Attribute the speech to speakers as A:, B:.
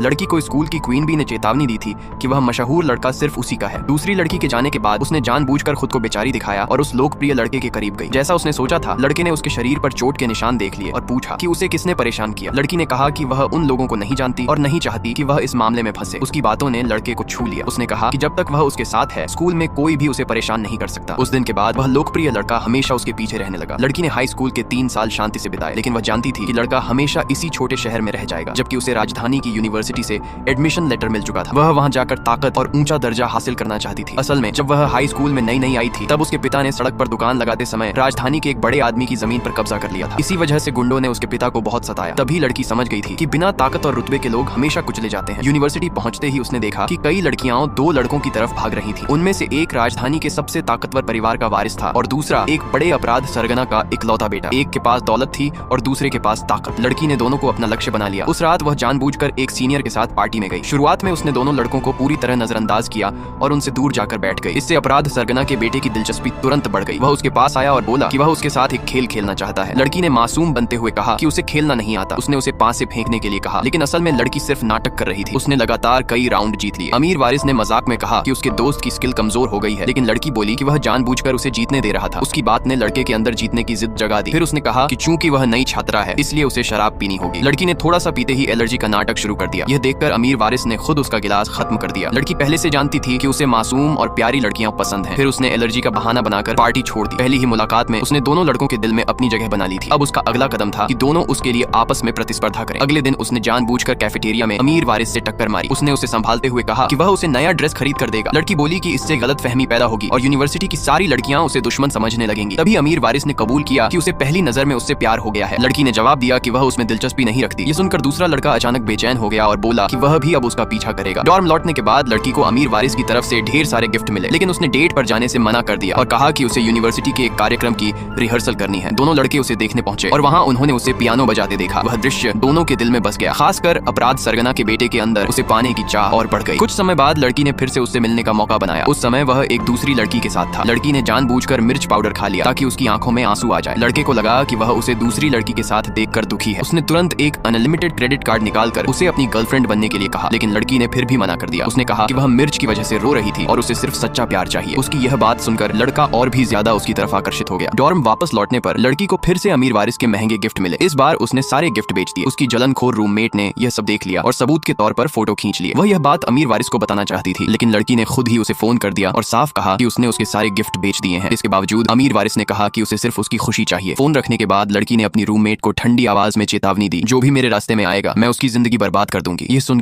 A: लड़की को स्कूल की क्वीन बी ने चेतावनी दी थी कि वह मशहूर लड़का सिर्फ उसी का है। दूसरी लड़की के जाने के बाद उसने जानबूझकर खुद को बेचारी दिखाया और उस लोकप्रिय लड़के के करीब गई। जैसा उसने सोचा था, लड़के ने उसके शरीर पर चोट के निशान देख लिए और पूछा कि उसे किसने परेशान किया। लड़की ने कहा कि वह उन लोगों को नहीं जानती और नहीं चाहती कि वह इस मामले में फंसे। उसकी बातों ने लड़के को छू लिया। उसने कहा कि जब तक वह उसके साथ है, स्कूल में कोई भी उसे परेशान नहीं कर सकता। उस दिन के बाद वह लोकप्रिय लड़का हमेशा उसके पीछे रहने लगा। लड़की ने हाई स्कूल के 3 साल शांति से बिताए, लेकिन वह जानती थी कि लड़का हमेशा इसी छोटे शहर में रह जाएगा। जबकि उसे राजधानी की यूनिवर्सिटी से एडमिशन लेटर मिल चुका था। वह वहां जाकर ताकत और ऊंचा दर्जा हासिल करना चाहती थी। असल में जब वह हाई स्कूल में नई आई थी, तब उसके पिता ने सड़क पर दुकान लगाते समय राजधानी के एक बड़े आदमी की जमीन पर कब्जा कर लिया था। इसी वजह से गुंडों ने उसके पिता को बहुत सताया। तभी लड़की समझ गई थी कि बिना ताकत और रुतबे के लोग हमेशा कुचले जाते हैं। यूनिवर्सिटी पहुंचते ही उसने देखा कि कई लड़कियां 2 लड़कों की तरफ भाग रही थी। उनमें से एक राजधानी के सबसे ताकतवर परिवार का वारिस था और दूसरा एक बड़े अपराध सरगना का इकलौता बेटा। एक के पास दौलत थी और दूसरे के पास ताकत। लड़की ने दोनों को अपना लक्ष्य बना लिया। उस रात वह जानबूझकर एक सीनियर के साथ पार्टी में गई। शुरुआत में उसने दोनों लड़कों को पूरी तरह नजरअंदाज किया और उनसे दूर जाकर बैठ गई। इससे अपराध सरगना के बेटे की दिलचस्पी तुरंत बढ़ गई। वह उसके पास आया और बोला कि वह उसके साथ एक खेल खेलना चाहता है। लड़की ने मासूम बनते हुए कहा कि उसे खेलना नहीं आता। उसने उसे पास से फेंकने के लिए कहा, लेकिन असल में लड़की सिर्फ नाटक कर रही थी। उसने लगातार कई राउंड जीत लिए। अमीर वारिस ने मजाक में कहा कि उसके दोस्त की स्किल कमजोर हो गई है, लेकिन लड़की बोली कि वह जानबूझकर उसे जीतने दे रहा था। उसकी बात ने लड़के के अंदर जीतने की जिद जगा दी। फिर उसने कहा कि चूंकि वह नई छात्रा है, इसलिए उसे शराब पीनी होगी। लड़की ने थोड़ा सा पीते ही एलर्जी का नाटक शुरू कर दिया। यह देखकर अमीर वारिस ने खुद उसका गिलास खत्म कर दिया। लड़की पहले से जानती थी कि उसे मासूम और प्यारी लड़कियां पसंद हैं। फिर उसने एलर्जी का बहाना बनाकर पार्टी छोड़ दी। पहली ही मुलाकात में उसने दोनों लड़कों के दिल में अपनी जगह बना ली थी। अब उसका अगला कदम था कि दोनों उसके लिए आपस में प्रतिस्पर्धा करें। अगले दिन उसने जानबूझकर कैफेटेरिया में अमीर वारिस से टक्कर मारी। उसने उसे संभालते हुए कहा कि वह उसे नया ड्रेस खरीद कर देगा। लड़की बोली कि इससे गलतफहमी पैदा होगी और यूनिवर्सिटी की सारी लड़कियां उसे दुश्मन समझने लगेंगी। तभी अमीर वारिस ने कबूल किया कि उसे पहली नजर में उससे प्यार हो गया है। लड़की ने जवाब दिया कि वह उसमें दिलचस्पी नहीं रखती। ये सुनकर दूसरा लड़का अचानक बेचैन हो गया और बोला कि वह भी अब उसका पीछा करेगा। डॉर्म लौटने के बाद लड़की को अमीर वारिस की तरफ से ढेर सारे गिफ्ट मिले, लेकिन उसने डेट पर जाने से मना कर दिया और कहा कि उसे यूनिवर्सिटी के एक कार्यक्रम की रिहर्सल करनी है। दोनों लड़के उसे देखने पहुंचे और वहां उन्होंने उसे पियानो बजाते देखा। वह दृश्य दोनों के दिल में बस गया। खासकर अपराध सरगना के बेटे के अंदर उसे पाने की चाह और बढ़ गई। कुछ समय बाद लड़की ने फिर से उससे मिलने का मौका बनाया। उस समय वह एक दूसरी लड़की के साथ था। लड़की ने जानबूझकर मिर्च पाउडर खा लिया ताकि उसकी आंखों में आंसू आ जाए। लड़के को लगा कि वह उसे दूसरी लड़की के साथ देखकर दुखी है। उसने तुरंत एक अनलिमिटेड क्रेडिट कार्ड निकालकर उसे अपनी गर्लफ्रेंड बनने के लिए कहा, लेकिन लड़की ने फिर भी मना कर दिया। उसने कहा कि वह मिर्च की वजह से रो रही थी और उसे सिर्फ सच्चा प्यार चाहिए। उसकी यह बात सुनकर लड़का और भी ज्यादा उसकी तरफ आकर्षित हो गया। डॉर्म वापस लौटने पर लड़की को फिर से अमीर वारिस के महंगे गिफ्ट मिले। इस बार उसने सारे गिफ्ट बेच दिए। उसकी जलनखोर रूममेट ने यह सब देख लिया और सबूत के तौर पर फोटो खींच लिए। वह यह बात अमीर वारिस को बताना चाहती थी, लेकिन लड़की ने खुद ही उसे फोन कर दिया और साफ कहा कि उसने उसके सारे गिफ्ट बेच दिए हैं। इसके बावजूद अमीर वारिस ने कहा कि उसे सिर्फ उसकी खुशी चाहिए। फोन रखने के बाद लड़की ने अपनी रूममेट को ठंडी आवाज में चेतावनी दी, जो भी मेरे रास्ते में आएगा मैं उसकी जिंदगी बर्बाद कर दूंगी। ये सुनकर